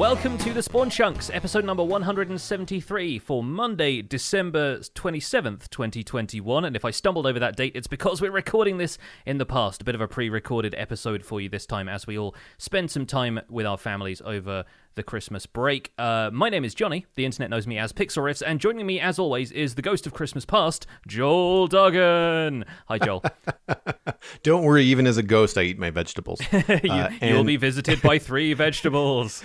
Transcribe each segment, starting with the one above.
welcome to the Spawn Chunks, episode number 173 for Monday, December 27th, 2021. And if I stumbled over that date, it's because we're recording this in the past. A bit of a pre-recorded episode for you this time as we all spend some time with our families over the Christmas break. My name is Johnny. The internet knows me as Pixel Riffs, and joining me, as always, is the ghost of Christmas past, Joel Duggan. Hi, Joel. Don't worry, even as a ghost, I eat my vegetables. You'll be visited by 3 vegetables.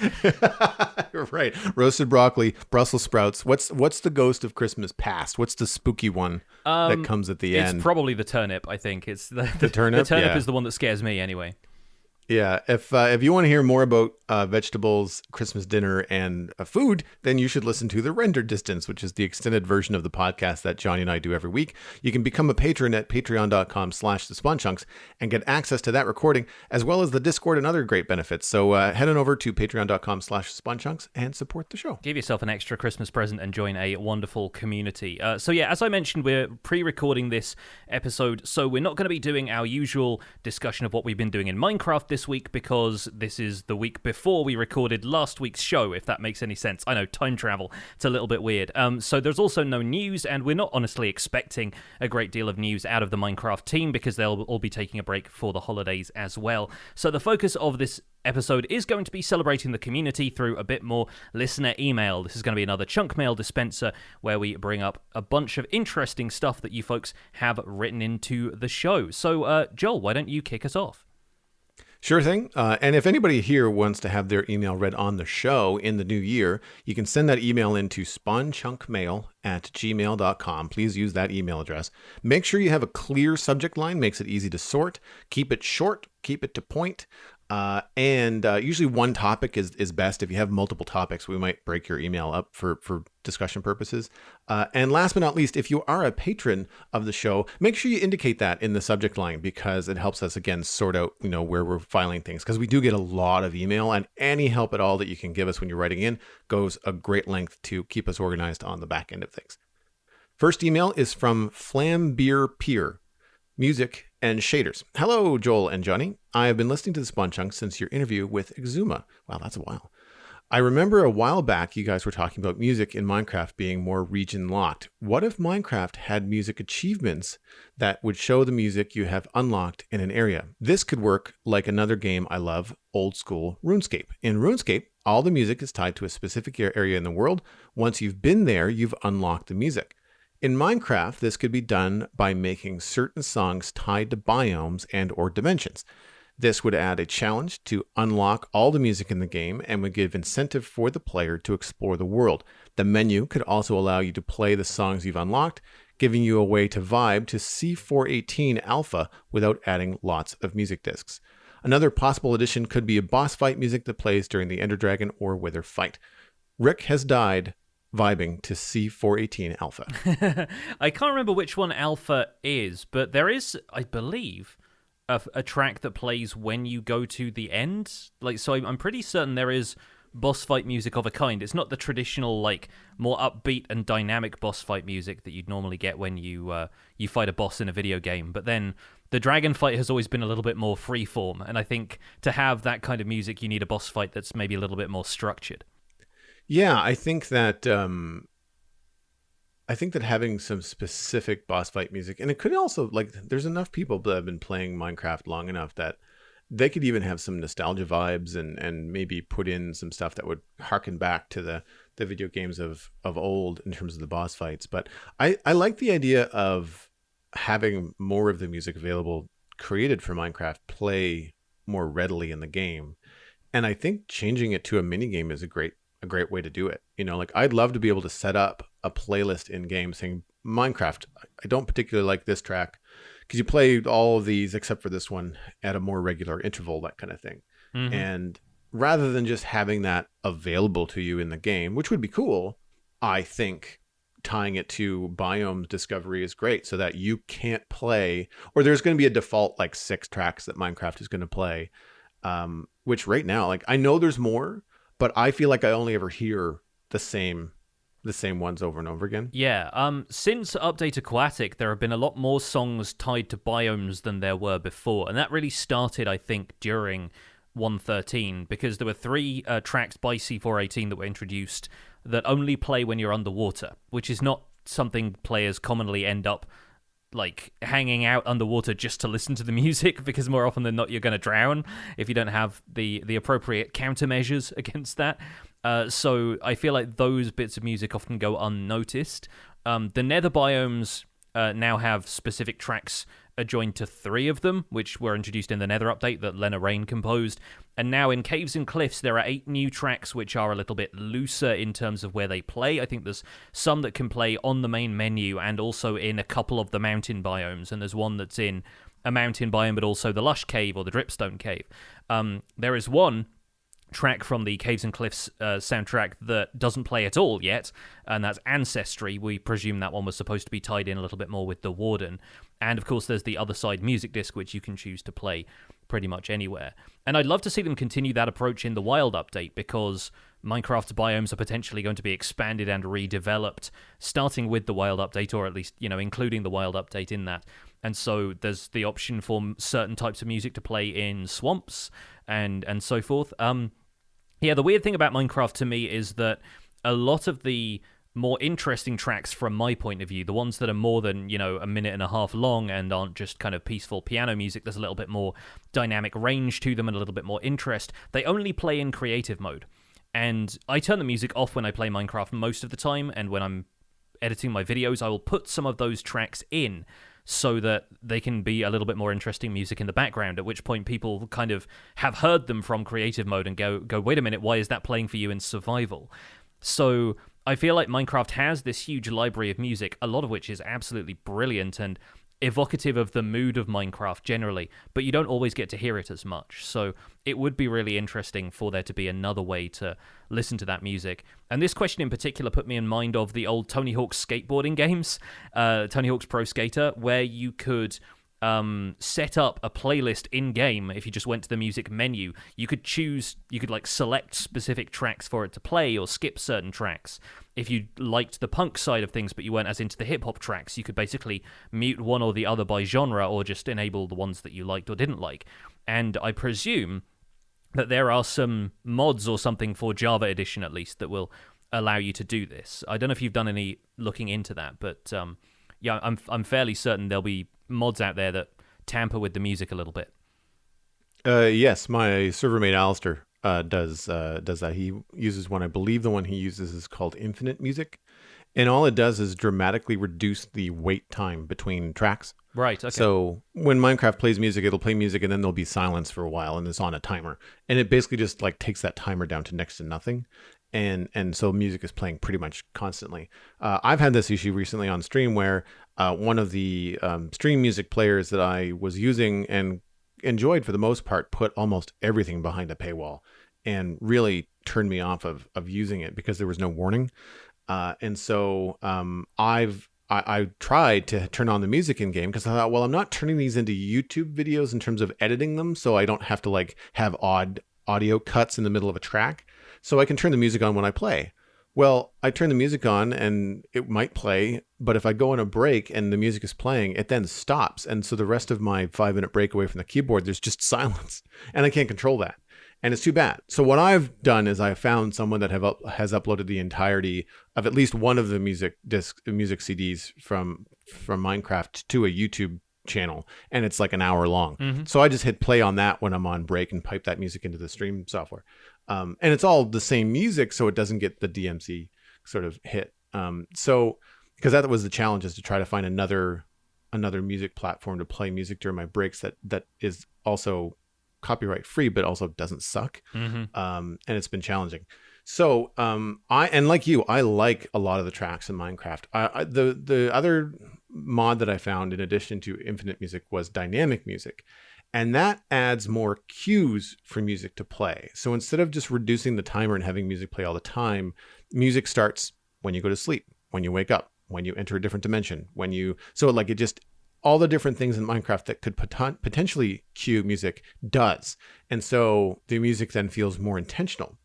Right. Roasted broccoli, Brussels sprouts. What's the ghost of Christmas past? What's the spooky one that comes at the end? It's probably the turnip, I think. It's the turnip? The turnip Yeah. is the one that scares me, anyway. Yeah, if you want to hear more about vegetables, Christmas dinner, and food, then you should listen to The Render Distance, which is the extended version of the podcast that Johnny and I do every week. You can become a patron at patreon.com/thespawnchunks and get access to that recording, as well as the Discord and other great benefits. So head on over to patreon.com/thespawnchunks and support the show. Give yourself an extra Christmas present and join a wonderful community. So yeah, as I mentioned, we're pre-recording this episode, so we're not going to be doing our usual discussion of what we've been doing in Minecraft this week, because this is the week before we recorded last week's show, if that makes any sense. I know, time travel, it's a little bit weird. So there's also no news, and we're not honestly expecting a great deal of news out of the Minecraft team, because they'll all be taking a break for the holidays as well. So the focus of this episode is going to be celebrating the community through a bit more listener email. This is going to be another chunk mail dispenser where we bring up a bunch of interesting stuff that you folks have written into the show. So Joel, why don't you kick us off? Sure thing. And if anybody here wants to have their email read on the show in the new year, you can send that email into spawnchunkmail@gmail.com. Please use that email address. Make sure you have a clear subject line, makes it easy to sort. Keep it short, keep it to point. And usually one topic is best. If you have multiple topics, we might break your email up for discussion purposes. And last but not least, if you are a patron of the show, make sure you indicate that in the subject line, because it helps us, again, sort out, where we're filing things. Because we do get a lot of email, and any help at all that you can give us when you're writing in goes a great length to keep us organized on the back end of things. First email is from Flambeer Pier. Music and shaders. Hello, Joel and Johnny. I have been listening to the Spawn Chunks since your interview with Exuma. Wow, that's a while. I remember a while back you guys were talking about music in Minecraft being more region locked. What if Minecraft had music achievements that would show the music you have unlocked in an area? This could work like another game I love, old school RuneScape. In RuneScape, all the music is tied to a specific area in the world. Once you've been there, you've unlocked the music. In Minecraft, this could be done by making certain songs tied to biomes and or dimensions. This would add a challenge to unlock all the music in the game and would give incentive for the player to explore the world. The menu could also allow you to play the songs you've unlocked, giving you a way to vibe to C418 Alpha without adding lots of music discs. Another possible addition could be a boss fight music that plays during the Ender Dragon or Wither fight. Rick has died vibing to C418 Alpha. I can't remember which one Alpha is, but there is, I believe, a track that plays when you go to the end. So I'm pretty certain there is boss fight music of a kind. It's not the traditional, more upbeat and dynamic boss fight music that you'd normally get when you fight a boss in a video game. But then the dragon fight has always been a little bit more freeform, and I think to have that kind of music, you need a boss fight that's maybe a little bit more structured. Yeah, I think that having some specific boss fight music, and it could also, there's enough people that have been playing Minecraft long enough that they could even have some nostalgia vibes and maybe put in some stuff that would harken back to the video games of old in terms of the boss fights. But I like the idea of having more of the music available created for Minecraft play more readily in the game. And I think changing it to a mini game is a great way to do it. I'd love to be able to set up a playlist in game saying, Minecraft, I don't particularly like this track. Could you play all of these except for this one at a more regular interval, that kind of thing. Mm-hmm. And rather than just having that available to you in the game, which would be cool, I think tying it to biome discovery is great, so that you can't play, or there's going to be a default 6 tracks that Minecraft is going to play, which right now, I know there's more, but I feel like I only ever hear the same ones over and over again. Yeah, since Update Aquatic, there have been a lot more songs tied to biomes than there were before, and that really started, I think, during 113 because there were three tracks by C418 that were introduced that only play when you're underwater, which is not something players commonly end up like hanging out underwater just to listen to the music, because more often than not you're going to drown if you don't have the appropriate countermeasures against that. So I feel like those bits of music often go unnoticed. The nether biomes now have specific tracks adjoined to three of them, which were introduced in the Nether update that Lena Rain composed. And now in Caves and Cliffs, there are 8 new tracks which are a little bit looser in terms of where they play. I think there's some that can play on the main menu and also in a couple of the mountain biomes. And there's one that's in a mountain biome, but also the Lush Cave or the Dripstone Cave. There is one track from the Caves and Cliffs soundtrack that doesn't play at all yet, and that's Ancestry. We presume that one was supposed to be tied in a little bit more with the Warden. And of course there's the Other Side music disc, which you can choose to play pretty much anywhere. And I'd love to see them continue that approach in the Wild update, because Minecraft's biomes are potentially going to be expanded and redeveloped, starting with the Wild update, or at least, including the Wild update in that. And so there's the option for certain types of music to play in swamps and so forth. Yeah, the weird thing about Minecraft to me is that a lot of the more interesting tracks from my point of view, the ones that are more than, a minute and a half long and aren't just kind of peaceful piano music, there's a little bit more dynamic range to them and a little bit more interest, they only play in creative mode. And I turn the music off when I play Minecraft most of the time, and when I'm editing my videos, I will put some of those tracks in so that they can be a little bit more interesting music in the background, at which point people kind of have heard them from creative mode and go, wait a minute, why is that playing for you in survival? So I feel like Minecraft has this huge library of music, a lot of which is absolutely brilliant and evocative of the mood of Minecraft generally, but you don't always get to hear it as much. So it would be really interesting for there to be another way to listen to that music. And this question in particular put me in mind of the old Tony Hawk's skateboarding games, Tony Hawk's Pro Skater, where you could set up a playlist in-game. If you just went to the music menu, you could select specific tracks for it to play or skip certain tracks. If you liked the punk side of things but you weren't as into the hip-hop tracks, you could basically mute one or the other by genre, or just enable the ones that you liked or didn't like. And I presume that there are some mods or something for Java Edition at least that will allow you to do this. I don't know if you've done any looking into that, but yeah, I'm fairly certain there'll be mods out there that tamper with the music a little bit. Yes, my server mate Alistair does that. He uses one. I believe the one he uses is called Infinite Music, and all it does is dramatically reduce the wait time between tracks. Right. Okay. So when Minecraft plays music, it'll play music, and then there'll be silence for a while, and it's on a timer, and it basically just like takes that timer down to next to nothing. And so music is playing pretty much constantly. I've had this issue recently on stream where one of the stream music players that I was using and enjoyed for the most part put almost everything behind a paywall, and really turned me off of using it because there was no warning. And so I tried to turn on the music in game because I thought, well, I'm not turning these into YouTube videos in terms of editing them, so I don't have to like have odd audio cuts in the middle of a track. So I can turn the music on when I play. Well, I turn the music on and it might play, but if I go on a break and the music is playing, it then stops. And so the rest of my 5-minute break away from the keyboard, there's just silence, and I can't control that. And it's too bad. So what I've done is I found someone that has uploaded the entirety of at least one of the music CDs from Minecraft to a YouTube channel, and it's like an hour long. Mm-hmm. So I just hit play on that when I'm on break and pipe that music into the stream software. And it's all the same music, so it doesn't get the DMC sort of hit. So because that was the challenge, is to try to find another music platform to play music during my breaks that is also copyright free but also doesn't suck. Mm-hmm. And it's been challenging. So I like a lot of the tracks in Minecraft. The other mod that I found in addition to Infinite Music was Dynamic Music, and that adds more cues for music to play. So instead of just reducing the timer and having music play all the time, music starts when you go to sleep, when you wake up, when you enter a different dimension, all the different things in Minecraft that could potentially cue music does. And so the music then feels more intentional.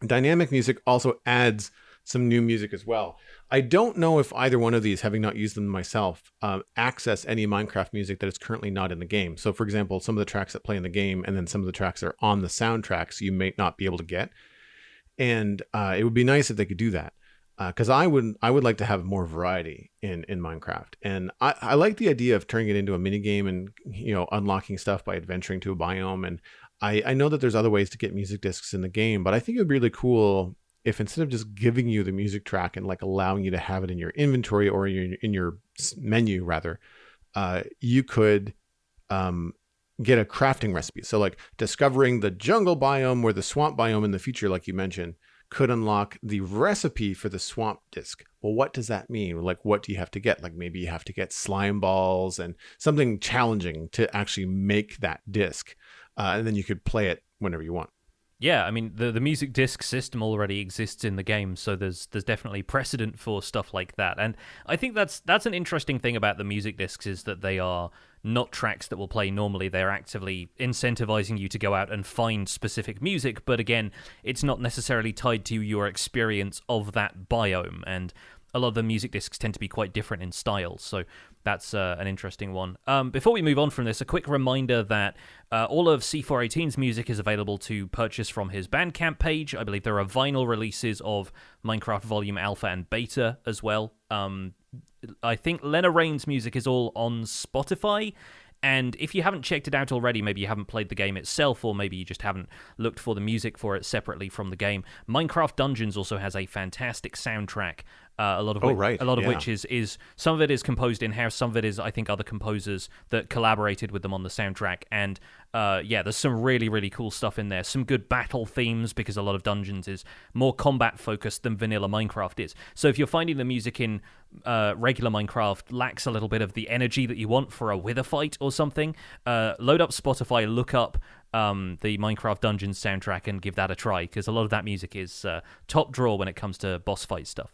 Dynamic music also adds some new music as well. I don't know if either one of these, having not used them myself, access any Minecraft music that is currently not in the game. So, for example, some of the tracks that play in the game and then some of the tracks that are on the soundtracks you may not be able to get. And it would be nice if they could do that. Because I would like to have more variety in Minecraft. And I like the idea of turning it into a mini game and, unlocking stuff by adventuring to a biome. And I know that there's other ways to get music discs in the game, but I think it would be really cool if instead of just giving you the music track and like allowing you to have it in your inventory or in your menu rather, you could get a crafting recipe. So like discovering the jungle biome or the swamp biome in the future, like you mentioned, could unlock the recipe for the swamp disc. Well, what does that mean? Like, what do you have to get? Like maybe you have to get slime balls and something challenging to actually make that disc. And then you could play it whenever you want. Yeah, I mean, the music disc system already exists in the game, so there's definitely precedent for stuff like that. And I think that's an interesting thing about the music discs is that they are not tracks that will play normally. They're actively incentivizing you to go out and find specific music, but again, it's not necessarily tied to your experience of that biome. And a lot of the music discs tend to be quite different in style, so that's an interesting one. Before we move on from this, a quick reminder that all of C418's music is available to purchase from his Bandcamp page. I believe there are vinyl releases of Minecraft Volume Alpha and Beta as well. I think Lena Rain's music is all on Spotify. And if you haven't checked it out already, maybe you haven't played the game itself, or maybe you just haven't looked for the music for it separately from the game. Minecraft Dungeons also has a fantastic soundtrack. A lot of which is some of it is composed in-house, some of it is, I think, other composers that collaborated with them on the soundtrack. And there's some really, really cool stuff in there. Some good battle themes, because a lot of Dungeons is more combat-focused than vanilla Minecraft is. So if you're finding the music in regular Minecraft lacks a little bit of the energy that you want for a wither fight or something, load up Spotify, look up the Minecraft Dungeons soundtrack and give that a try, because a lot of that music is top drawer when it comes to boss fight stuff.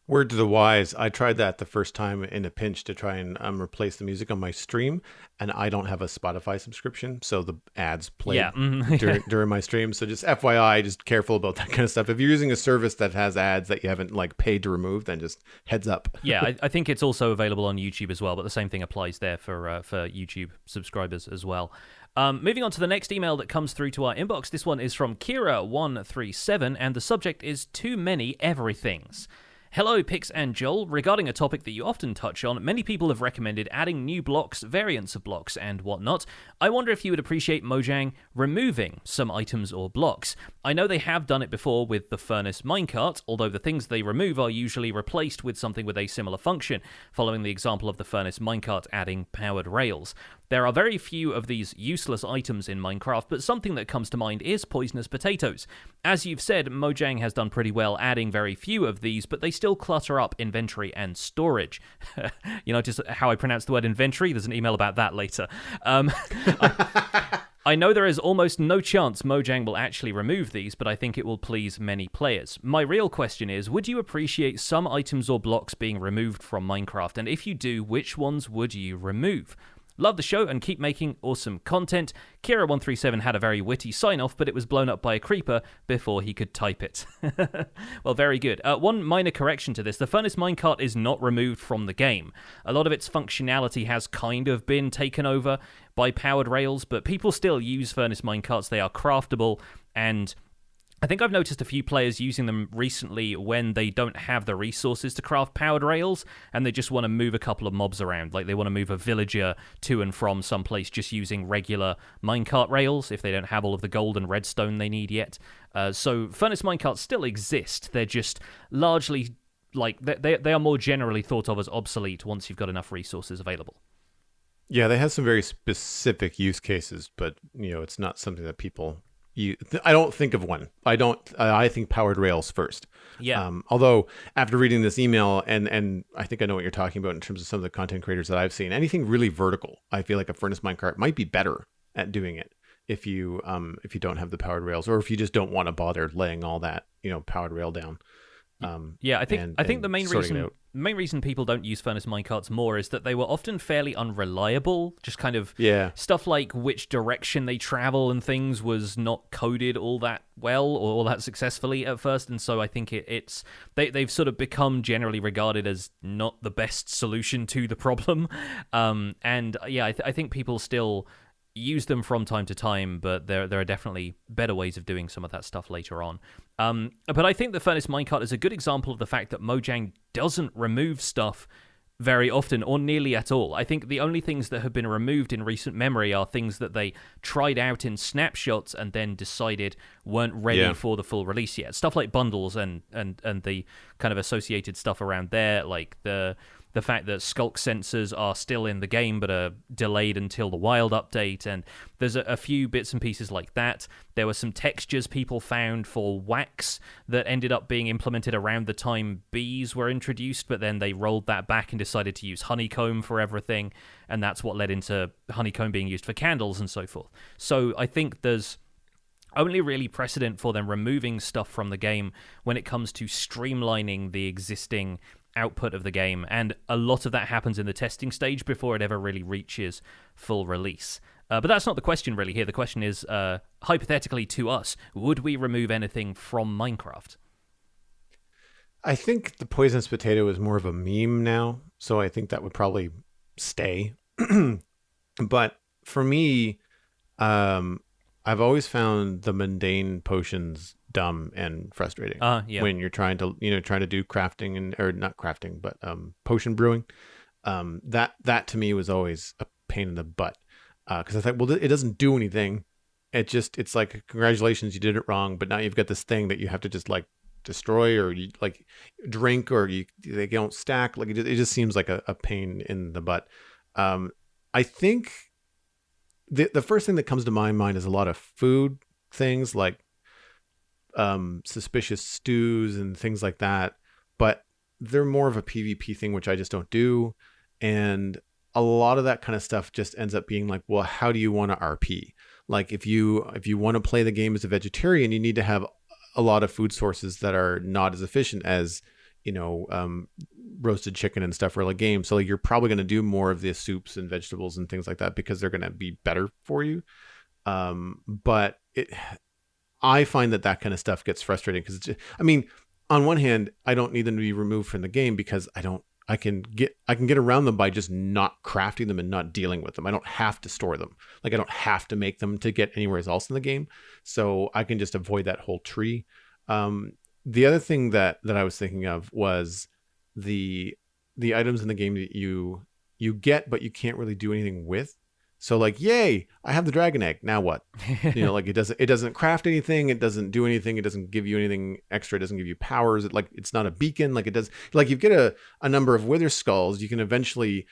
Word to the wise, I tried that the first time in a pinch to try and replace the music on my stream, and I don't have a Spotify subscription, so the ads play during my stream. So just FYI, just careful about that kind of stuff. If you're using a service that has ads that you haven't paid to remove, then just heads up. Yeah, I think it's also available on YouTube as well, but the same thing applies there for YouTube subscribers as well. Moving on to the next email that comes through to our inbox. This one is from Kira137, and the subject is Too Many Everythings. Hello, Pix and Joel. Regarding a topic that you often touch on, many people have recommended adding new blocks, variants of blocks, and whatnot. I wonder if you would appreciate Mojang removing some items or blocks. I know they have done it before with the furnace minecart, although the things they remove are usually replaced with something with a similar function, following the example of the furnace minecart adding powered rails. There are very few of these useless items in Minecraft, but something that comes to mind is poisonous potatoes. As you've said, Mojang has done pretty well adding very few of these, but they still clutter up inventory and storage. You notice how I pronounce the word inventory? There's an email about that later. I know there is almost no chance Mojang will actually remove these, but I think it will please many players. My real question is, would you appreciate some items or blocks being removed from Minecraft? And if you do, which ones would you remove? Love the show and keep making awesome content. Kira137 had a very witty sign-off, but it was blown up by a creeper before he could type it. Well, very good. One minor correction to this. The furnace minecart is not removed from the game. A lot of its functionality has kind of been taken over by powered rails, but people still use furnace minecarts. They are craftable, and I think I've noticed a few players using them recently when they don't have the resources to craft powered rails and they just want to move a couple of mobs around. Like they want to move a villager to and from someplace just using regular minecart rails if they don't have all of the gold and redstone they need yet. So furnace minecarts still exist. They're just largely, they are more generally thought of as obsolete once you've got enough resources available. Yeah, they have some very specific use cases, but it's not something that people... I don't think of one. I think powered rails first. Yeah. Although after reading this email, and I think I know what you're talking about in terms of some of the content creators that I've seen, anything really vertical, I feel like a furnace minecart might be better at doing it if you don't have the powered rails, or if you just don't want to bother laying all that powered rail down. I think the main reason main reason people don't use furnace minecarts more is that they were often fairly unreliable. Just kind of stuff like which direction they travel and things was not coded all that well or all that successfully at first, and so I think they've sort of become generally regarded as not the best solution to the problem. And yeah, I think people still use them from time to time, but there are definitely better ways of doing some of that stuff later on. But I think the Furnace Minecart is a good example of the fact that Mojang doesn't remove stuff very often or nearly at all. I think the only things that have been removed in recent memory are things that they tried out in snapshots and then decided weren't ready for the full release yet. Stuff like bundles and the kind of associated stuff around there, like the fact that skulk sensors are still in the game but are delayed until the wild update, and there's a few bits and pieces like that. There were some textures people found for wax that ended up being implemented around the time bees were introduced, but then they rolled that back and decided to use honeycomb for everything, and that's what led into honeycomb being used for candles and so forth. So I think there's only really precedent for them removing stuff from the game when it comes to streamlining the existing output of the game, and a lot of that happens in the testing stage before it ever really reaches full release. But that's not the question really here. The question is, hypothetically to us, would we remove anything from Minecraft? I think the poisonous potato is more of a meme now, so I think that would probably stay. But for me, I've always found the mundane potions dumb and frustrating when you're trying to do crafting or not crafting, but potion brewing. That to me was always a pain in the butt, because I thought, well, it doesn't do anything. It's like, congratulations, you did it wrong, but now you've got this thing that you have to just like destroy or you like drink, or they don't stack. Like it just seems like a pain in the butt. I think the first thing that comes to my mind is a lot of food things like suspicious stews and things like that, but they're more of a PvP thing, which I just don't do. And a lot of that kind of stuff just ends up being like, well, how do you want to RP? Like if you want to play the game as a vegetarian, you need to have a lot of food sources that are not as efficient as, roasted chicken and stuff for a game. So like, you're probably going to do more of the soups and vegetables and things like that because they're going to be better for you. But I find that kind of stuff gets frustrating because, on one hand, I don't need them to be removed from the game because I can get around them by just not crafting them and not dealing with them. I don't have to store them. Like I don't have to make them to get anywhere else in the game. So I can just avoid that whole tree. The other thing that I was thinking of was the items in the game that you get, but you can't really do anything with. So like, yay, I have the dragon egg. Now what? Like it doesn't craft anything. It doesn't do anything. It doesn't give you anything extra. It doesn't give you powers. It's not a beacon. Like it does. Like you get a number of wither skulls. You can eventually,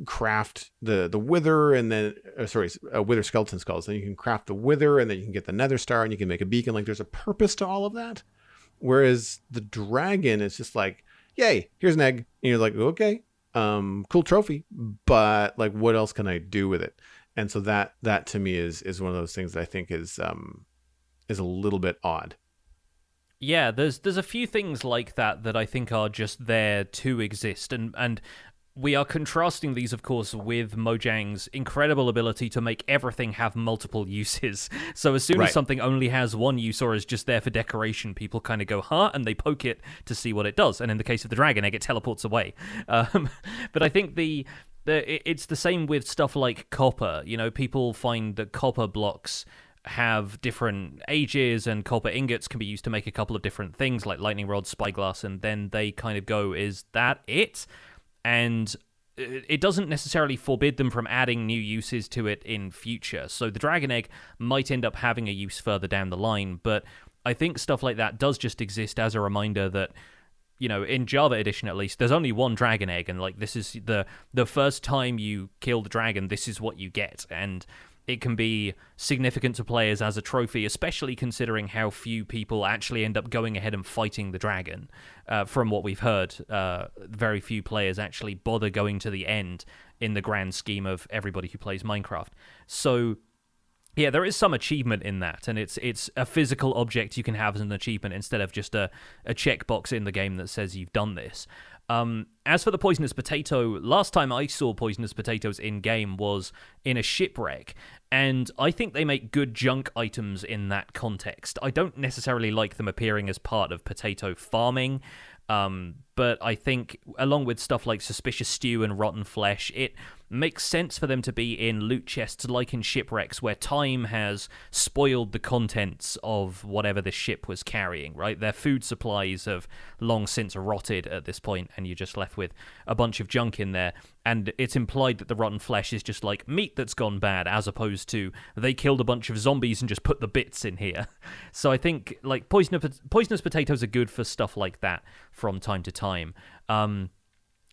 craft the wither and then, wither skeleton skulls. Then you can craft the wither and then you can get the nether star and you can make a beacon. Like there's a purpose to all of that. Whereas the dragon is just like, yay, here's an egg. And you're like, okay. Cool trophy, but like what else can I do with it? And so that to me is one of those things that I think is a little bit odd. Yeah, there's a few things like that I think are just there to exist, and we are contrasting these, of course, with Mojang's incredible ability to make everything have multiple uses. So as soon as something only has one use or is just there for decoration, people kind of go, huh? And they poke it to see what it does. And in the case of the dragon egg, it teleports away. But I think it's the same with stuff like copper. People find that copper blocks have different ages, and copper ingots can be used to make a couple of different things, like lightning rods, spyglass, and then they kind of go, is that it? And it doesn't necessarily forbid them from adding new uses to it in future. So the dragon egg might end up having a use further down the line, but I think stuff like that does just exist as a reminder that, in Java Edition at least, there's only one dragon egg, and like this is the first time you kill the dragon, this is what you get, and it can be significant to players as a trophy, especially considering how few people actually end up going ahead and fighting the dragon. From what we've heard, very few players actually bother going to the end in the grand scheme of everybody who plays Minecraft. So, yeah, there is some achievement in that, and it's a physical object you can have as an achievement instead of just a checkbox in the game that says you've done this. As for the poisonous potato, last time I saw poisonous potatoes in game was in a shipwreck, and I think they make good junk items in that context. I don't necessarily like them appearing as part of potato farming, but I think along with stuff like suspicious stew and rotten flesh, it makes sense for them to be in loot chests like in shipwrecks where time has spoiled the contents of whatever the ship was carrying, right? Their food supplies have long since rotted at this point, and you're just left with a bunch of junk in there, and it's implied that the rotten flesh is just like meat that's gone bad, as opposed to they killed a bunch of zombies and just put the bits in here. So I think like poisonous potatoes are good for stuff like that from time to time.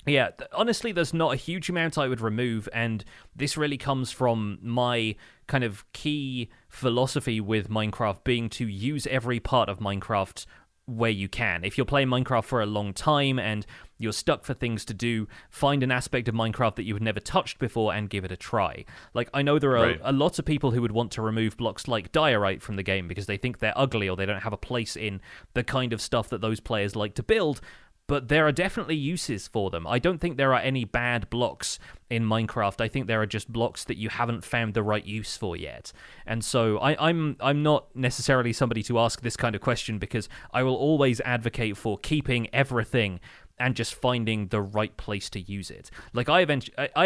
Yeah, honestly, there's not a huge amount I would remove, and this really comes from my kind of key philosophy with Minecraft being to use every part of Minecraft where you can. If you're playing Minecraft for a long time and you're stuck for things to do, find an aspect of Minecraft that you've never touched before and give it a try. Like, I know there are a lot of people who would want to remove blocks like diorite from the game because they think they're ugly or they don't have a place in the kind of stuff that those players like to build, but there are definitely uses for them. I don't think there are any bad blocks in Minecraft. I think there are just blocks that you haven't found the right use for yet. And so I'm not necessarily somebody to ask this kind of question because I will always advocate for keeping everything and just finding the right place to use it. Like I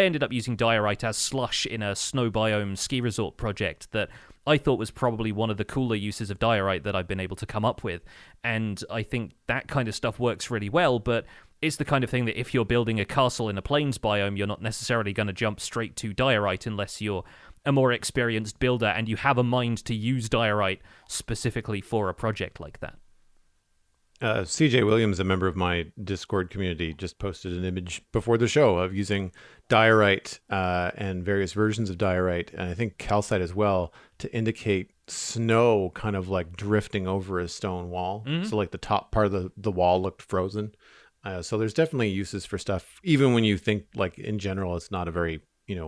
ended up using diorite as slush in a snow biome ski resort project that I thought was probably one of the cooler uses of diorite that I've been able to come up with. And I think that kind of stuff works really well, but it's the kind of thing that if you're building a castle in a plains biome, you're not necessarily going to jump straight to diorite unless you're a more experienced builder and you have a mind to use diorite specifically for a project like that. CJ Williams, a member of my Discord community, just posted an image before the show of using diorite and various versions of diorite, and I think calcite as well, to indicate snow kind of like drifting over a stone wall. Mm-hmm. So like the top part of the wall looked frozen. So there's definitely uses for stuff, even when you think like in general it's not a very,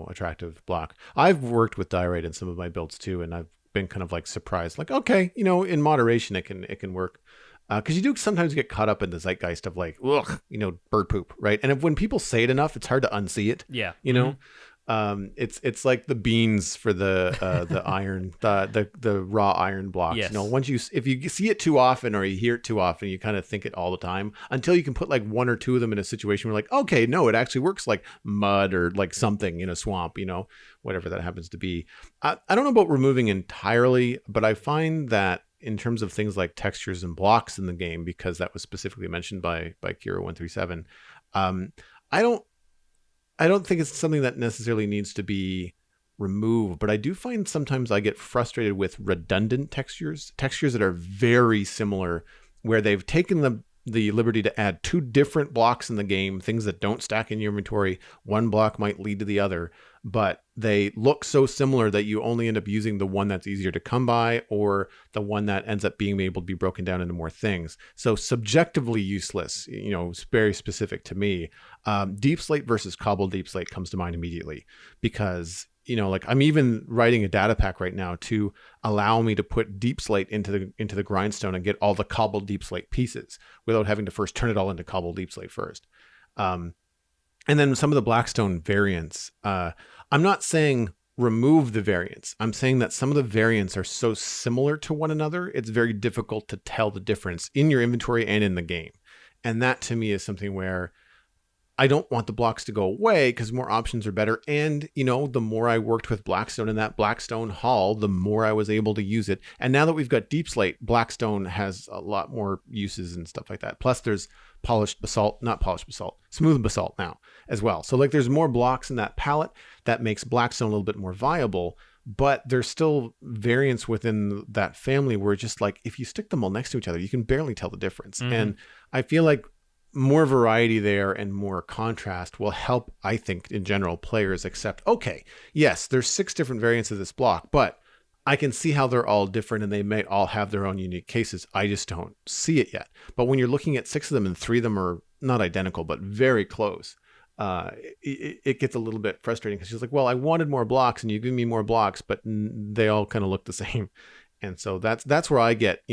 attractive block. I've worked with diorite in some of my builds too, and I've been kind of like surprised, like, okay, in moderation it can work. Because you do sometimes get caught up in the zeitgeist of like, ugh, bird poop, right? And when people say it enough, it's hard to unsee it. Yeah. It's like the beans for the iron, the raw iron blocks. Yes. If you see it too often or you hear it too often, you kind of think it all the time until you can put like one or two of them in a situation where like, okay, no, it actually works like mud or like something in a swamp, whatever that happens to be. I don't know about removing entirely, but I find that in terms of things like textures and blocks in the game, because that was specifically mentioned by Kira137, I don't think it's something that necessarily needs to be removed, but I do find sometimes I get frustrated with redundant textures that are very similar, where they've taken the liberty to add two different blocks in the game, things that don't stack in your inventory. One block might lead to the other, but they look so similar that you only end up using the one that's easier to come by or the one that ends up being able to be broken down into more things. So subjectively useless, it's very specific to me. Deep slate versus cobbled deep slate comes to mind immediately because, like I'm even writing a data pack right now to allow me to put deep slate into the grindstone and get all the cobbled deep slate pieces without having to first turn it all into cobbled deep slate first. And then some of the Blackstone variants, I'm not saying remove the variants. I'm saying that some of the variants are so similar to one another, it's very difficult to tell the difference in your inventory and in the game. And that to me is something where I don't want the blocks to go away because more options are better. And, the more I worked with Blackstone in that Blackstone hall, the more I was able to use it. And now that we've got deep slate, Blackstone has a lot more uses and stuff like that. Plus there's smooth basalt now as well. So like there's more blocks in that palette that makes Blackstone a little bit more viable, but there's still variants within that family where just like, if you stick them all next to each other, you can barely tell the difference. Mm-hmm. And I feel like more variety there and more contrast will help, I think, in general, players accept, okay, yes, there's 6 different variants of this block, but I can see how they're all different and they may all have their own unique cases. I just don't see it yet. But when you're looking at 6 of them and 3 of them are not identical, but very close, it gets a little bit frustrating because she's like, well, I wanted more blocks and you give me more blocks, but they all kind of look the same. And so that's where I get,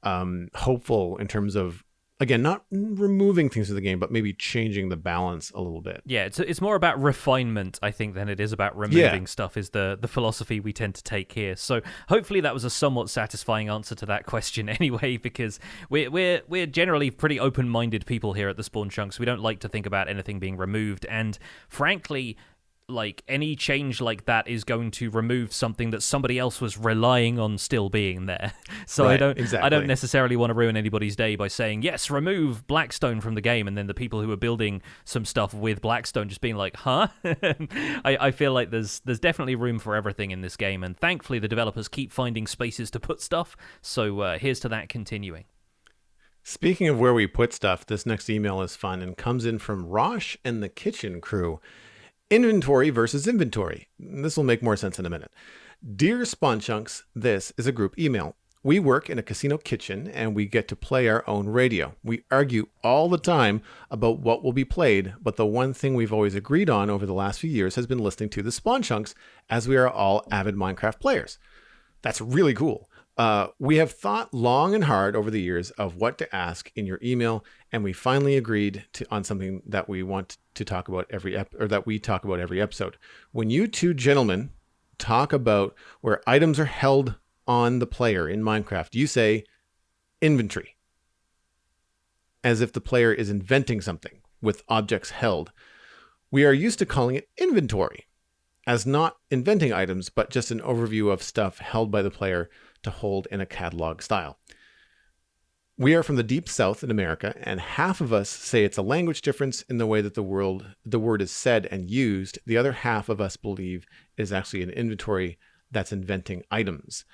hopeful in terms of Again, not removing things from the game, but maybe changing the balance a little bit. Yeah, it's more about refinement, I think, than it is about removing stuff, is the philosophy we tend to take here. So hopefully that was a somewhat satisfying answer to that question anyway, because we're generally pretty open-minded people here at the Spawn Chunks. We don't like to think about anything being removed, and frankly, like, any change like that is going to remove something that somebody else was relying on still being there. So Right, I don't necessarily want to ruin anybody's day by saying, yes, remove Blackstone from the game, and then the people who are building some stuff with Blackstone just being like, huh? I feel like there's definitely room for everything in this game, and thankfully the developers keep finding spaces to put stuff, so here's to that continuing. Speaking of where we put stuff, this next email is fun and comes in from Rosh and the Kitchen Crew. Inventory versus inventory. This will make more sense in a minute. Dear Spawn Chunks, this is a group email. We work in a casino kitchen and we get to play our own radio. We argue all the time about what will be played, but the one thing we've always agreed on over the last few years has been listening to the Spawn Chunks, as we are all avid Minecraft players. That's really cool. We have thought long and hard over the years of what to ask in your email, and we finally agreed on something that we want to talk about that we talk about every episode. When you two gentlemen talk about where items are held on the player in Minecraft, you say inventory, as if the player is inventing something with objects held. We are used to calling it inventory, as not inventing items, but just an overview of stuff held by the player to hold in a catalog style. We are from the deep south in America, and half of us say it's a language difference in the way that the word is said and used. The other half of us believe it is actually an inventory that's inventing items.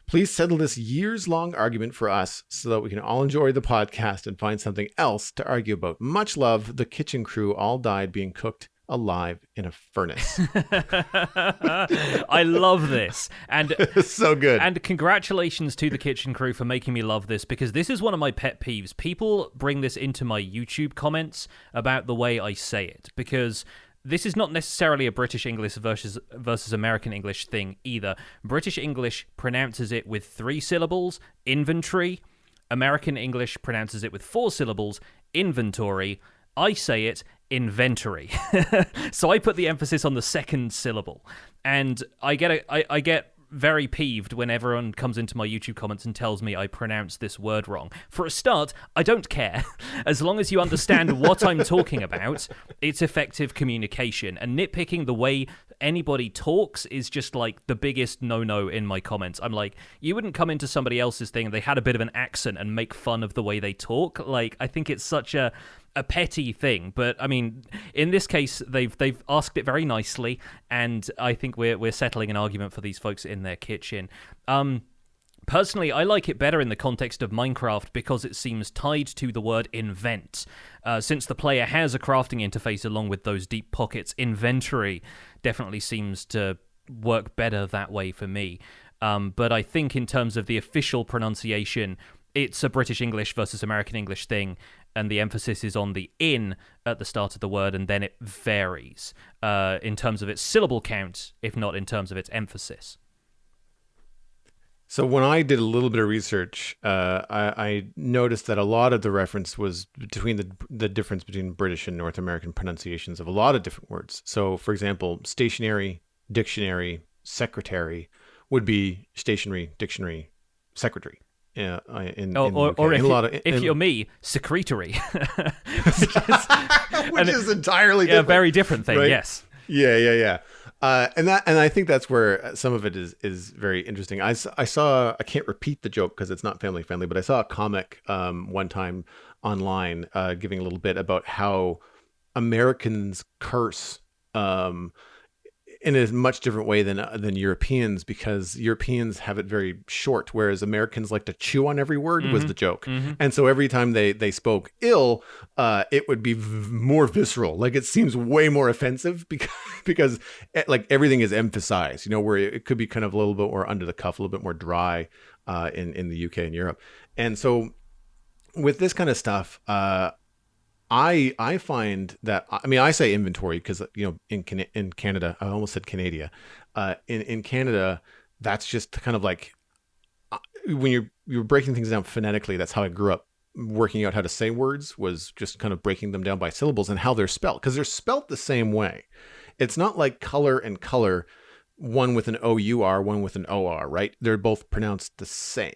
Please settle this years-long argument for us so that we can all enjoy the podcast and find something else to argue about. Much love. The Kitchen Crew all died being cooked alive in a furnace. I love this. And so good. And congratulations to the Kitchen Crew for making me love this, because this is one of my pet peeves. People bring this into my YouTube comments about the way I say it, because this is not necessarily a British English versus American English thing either. British English pronounces it with 3 syllables, inventory. American English pronounces it with 4 syllables, inventory. I say it inventory. So I put the emphasis on the second syllable, and I get very peeved when everyone comes into my YouTube comments and tells me I pronounce this word wrong. For a start, I don't care. As long as you understand what I'm talking about, it's effective communication, and nitpicking the way anybody talks is just like the biggest no-no in my comments. I'm like, you wouldn't come into somebody else's thing and they had a bit of an accent and make fun of the way they talk. Like, I think it's such a petty thing, but I mean, in this case, they've asked it very nicely, and I think we're settling an argument for these folks in their kitchen. Personally, I like it better in the context of Minecraft because it seems tied to the word invent. Since the player has a crafting interface along with those deep pockets, inventory definitely seems to work better that way for me. But I think in terms of the official pronunciation, it's a British English versus American English thing, and the emphasis is on the in at the start of the word, and then it varies in terms of its syllable count, if not in terms of its emphasis. So when I did a little bit of research, I noticed that a lot of the reference was between the difference between British and North American pronunciations of a lot of different words. So, for example, stationary, dictionary, secretary would be stationary, dictionary, secretary. Yeah, if you're me, secretary, which is entirely different. A very different thing. Right? Yes. Yeah. And I think that's where some of it is very interesting. I can't repeat the joke because it's not family friendly, but I saw a comic one time online giving a little bit about how Americans curse in a much different way than Europeans, because Europeans have it very short, whereas Americans like to chew on every word. Was the joke. And so every time they spoke ill, it would be more visceral. Like, it seems way more offensive because like everything is emphasized, where it could be kind of a little bit more under the cuff, a little bit more dry in the UK and Europe. And so with this kind of stuff, I find that, I mean, I say inventory because, in Canada, I almost said Canada. In Canada, that's just kind of like when you're breaking things down phonetically. That's how I grew up working out how to say words was just kind of breaking them down by syllables and how they're spelled, because they're spelt the same way. It's not like color and color, one with an O-U-R, one with an O-R, right? They're both pronounced the same.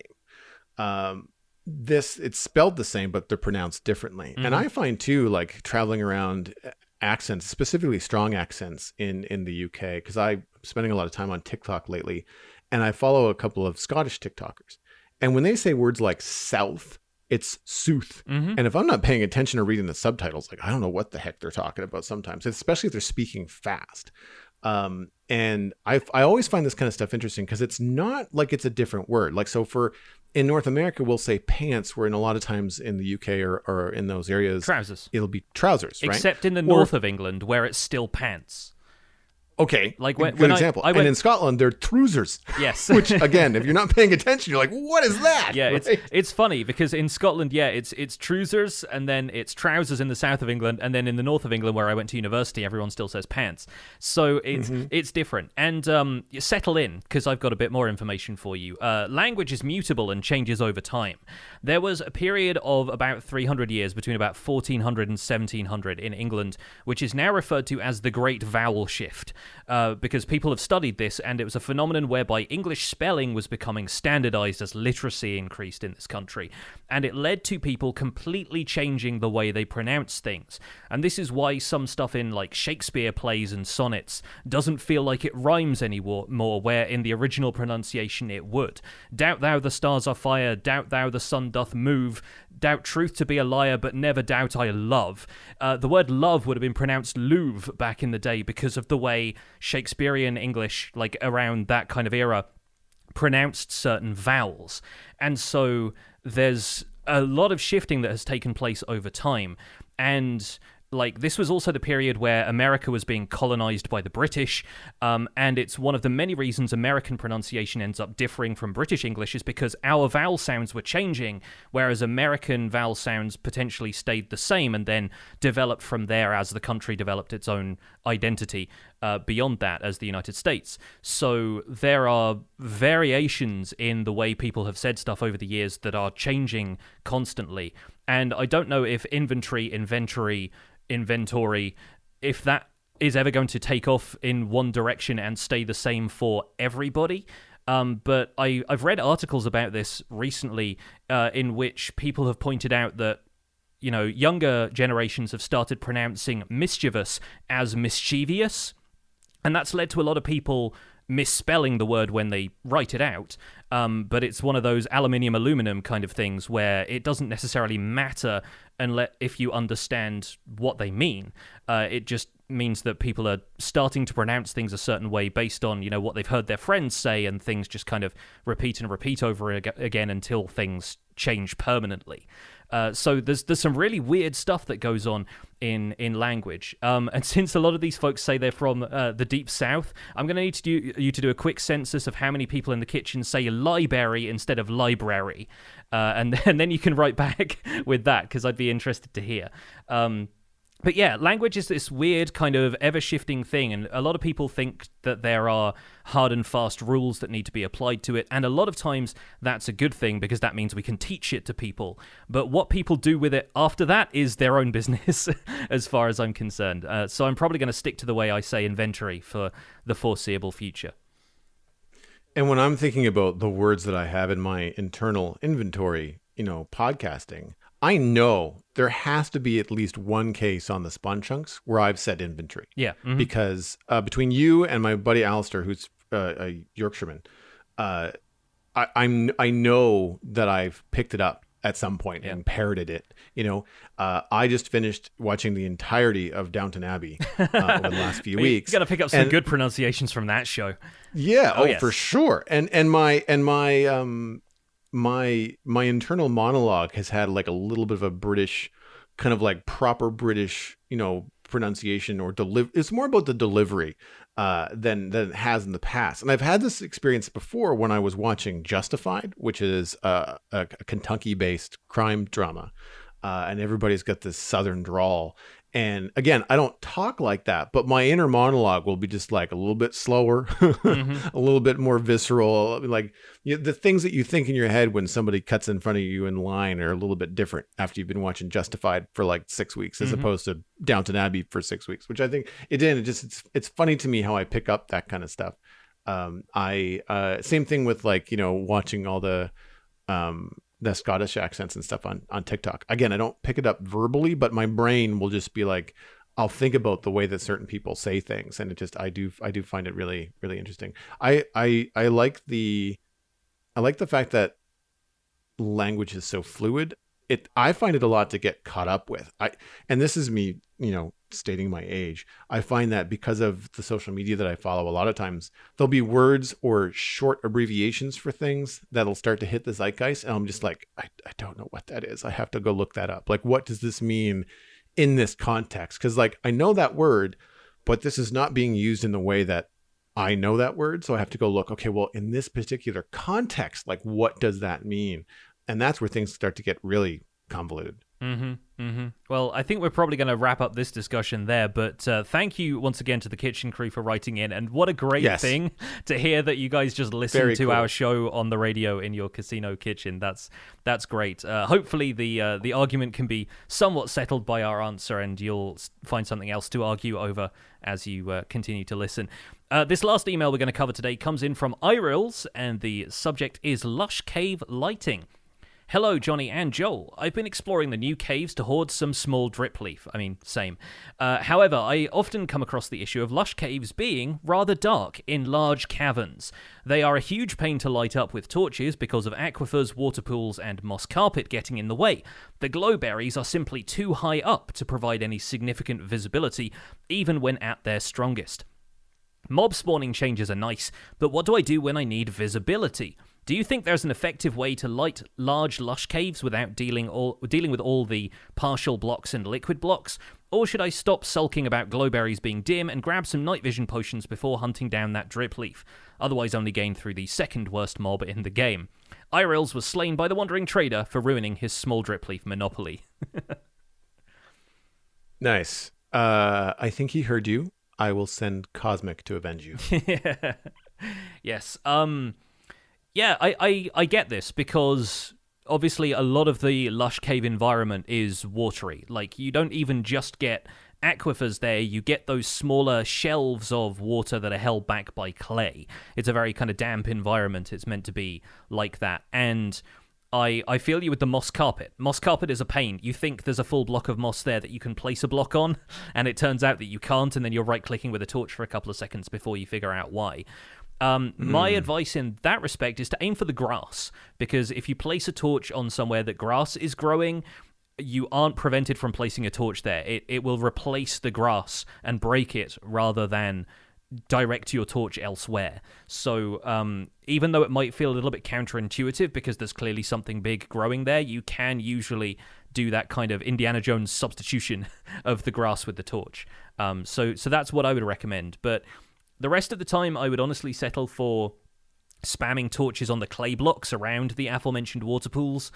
It's spelled the same, but they're pronounced differently. Mm-hmm. And I find too, like traveling around, accents, specifically strong accents in the UK, because I'm spending a lot of time on TikTok lately, and I follow a couple of Scottish TikTokers. And when they say words like south, it's sooth. Mm-hmm. And if I'm not paying attention or reading the subtitles, like I don't know what the heck they're talking about sometimes, especially if they're speaking fast. And I always find this kind of stuff interesting because it's not like it's a different word. Like, so in North America, we'll say pants, where in a lot of times in the UK or in those areas, trousers. It'll be trousers, right? Except in the north of England, where it's still pants. Okay, like good example. And in Scotland, they're trousers. Yes. Which, again, if you're not paying attention, you're like, what is that? Yeah, right? it's funny because in Scotland, it's trousers, and then it's trousers in the south of England, and then in the north of England, where I went to university, everyone still says pants. So it's different. And you settle in, because I've got a bit more information for you. Language is mutable and changes over time. There was a period of about 300 years, between about 1400 and 1700 in England, which is now referred to as the Great Vowel Shift. Because people have studied this, and it was a phenomenon whereby English spelling was becoming standardized as literacy increased in this country, and it led to people completely changing the way they pronounce things. And this is why some stuff in like Shakespeare plays and sonnets doesn't feel like it rhymes anymore, where in the original pronunciation it would. Doubt thou the stars are fire, doubt thou the sun doth move, doubt truth to be a liar, but never doubt I love. The word love would have been pronounced louve back in the day because of the way Shakespearean English, like around that kind of era, pronounced certain vowels. And so there's a lot of shifting that has taken place over time. And like, this was also the period where America was being colonized by the British, and it's one of the many reasons American pronunciation ends up differing from British English is because our vowel sounds were changing, whereas American vowel sounds potentially stayed the same and then developed from there as the country developed its own identity beyond that as the United States. So there are variations in the way people have said stuff over the years that are changing constantly. And I don't know if inventory, if that is ever going to take off in one direction and stay the same for everybody. But I've read articles about this recently in which people have pointed out that, you know, younger generations have started pronouncing mischievous as mischievous, and that's led to a lot of people misspelling the word when they write it out. But it's one of those aluminum kind of things where it doesn't necessarily matter if you understand what they mean. It just means that people are starting to pronounce things a certain way based on, you know, what they've heard their friends say, and things just kind of repeat over again until things change permanently. So there's some really weird stuff that goes on in language. And since a lot of these folks say they're from the deep south, I'm going to need you to do a quick census of how many people in the kitchen say library instead of library. And then you can write back with that, because I'd be interested to hear. But yeah, language is this weird kind of ever-shifting thing, and a lot of people think that there are hard and fast rules that need to be applied to it, and a lot of times that's a good thing because that means we can teach it to people. But what people do with it after that is their own business, as far as I'm concerned. So I'm probably going to stick to the way I say inventory for the foreseeable future. And when I'm thinking about the words that I have in my internal inventory, you know, podcasting, I know there has to be at least one case on the Spawn Chunks where I've said inventory. Yeah. Mm-hmm. Because between you and my buddy Alistair, who's a Yorkshireman, I know that I've picked it up at some point and parroted it. You know, I just finished watching the entirety of Downton Abbey over the last few weeks. You got to pick up some good pronunciations from that show. Yeah, yes. For sure. And my internal monologue has had like a little bit of a British, kind of like proper British, you know, pronunciation or it's more about the delivery than it has in the past. And I've had this experience before when I was watching Justified, which is a Kentucky-based crime drama, and everybody's got this southern drawl. And again, I don't talk like that, but my inner monologue will be just like a little bit slower, a little bit more visceral. Like the things that you think in your head when somebody cuts in front of you in line are a little bit different after you've been watching Justified for like 6 weeks, as opposed to Downton Abbey for 6 weeks, which I think it's funny to me how I pick up that kind of stuff. Same thing with like, watching all the Scottish accents and stuff on TikTok. Again, I don't pick it up verbally, but my brain will just be like, I'll think about the way that certain people say things, and I do find it really, really interesting. I like the fact that language is so fluid. I find it a lot to get caught up with. And this is me, stating my age. I find that because of the social media that I follow, a lot of times there'll be words or short abbreviations for things that'll start to hit the zeitgeist. And I'm just like, I don't know what that is. I have to go look that up. Like, what does this mean in this context? Because like, I know that word, but this is not being used in the way that I know that word. So I have to go look, okay, well, in this particular context, like, what does that mean? And that's where things start to get really convoluted. Well, I think we're probably going to wrap up this discussion there, but thank you once again to the Kitchen Crew for writing in, and what a great thing to hear that you guys just listen to our show on the radio in your casino kitchen. That's great. Hopefully the argument can be somewhat settled by our answer, and you'll find something else to argue over as you continue to listen. This last email we're going to cover today comes in from Irils, and the subject is Lush Cave Lighting. Hello, Johnny and Joel. I've been exploring the new caves to hoard some small drip leaf. I mean, same. However, I often come across the issue of lush caves being rather dark in large caverns. They are a huge pain to light up with torches because of aquifers, water pools, and moss carpet getting in the way. The glowberries are simply too high up to provide any significant visibility, even when at their strongest. Mob spawning changes are nice, but what do I do when I need visibility? Do you think there's an effective way to light large lush caves without dealing with all the partial blocks and liquid blocks? Or should I stop sulking about glowberries being dim and grab some night vision potions before hunting down that drip leaf? Otherwise only gain through the second worst mob in the game. Irils was slain by the Wandering Trader for ruining his small drip leaf monopoly. Nice. I think he heard you. I will send Cosmic to avenge you. Yes. Yeah, I get this, because obviously a lot of the lush cave environment is watery. Like, you don't even just get aquifers there, you get those smaller shelves of water that are held back by clay. It's a very kind of damp environment. It's meant to be like that. And I feel you with the moss carpet. Moss carpet is a pain. You think there's a full block of moss there that you can place a block on, and it turns out that you can't, and then you're right-clicking with a torch for a couple of seconds before you figure out why. My advice in that respect is to aim for the grass, because if you place a torch on somewhere that grass is growing, you aren't prevented from placing a torch there. It will replace the grass and break it rather than direct your torch elsewhere. So even though it might feel a little bit counterintuitive because there's clearly something big growing there, you can usually do that kind of Indiana Jones substitution of the grass with the torch. So that's what I would recommend. But the rest of the time, I would honestly settle for spamming torches on the clay blocks around the aforementioned water pools.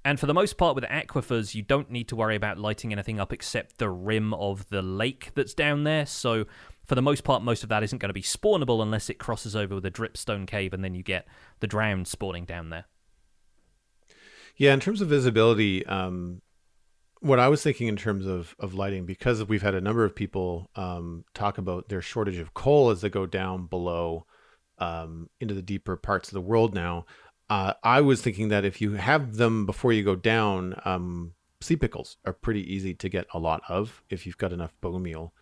And for the most part, with aquifers, you don't need to worry about lighting anything up except the rim of the lake that's down there. So for the most part, most of that isn't going to be spawnable unless it crosses over with a dripstone cave, and then you get the drowned spawning down there. Yeah, in terms of visibility, what I was thinking in terms of lighting, because we've had a number of people talk about their shortage of coal as they go down below into the deeper parts of the world now, I was thinking that if you have them before you go down, sea pickles are pretty easy to get a lot of if you've got enough bone meal.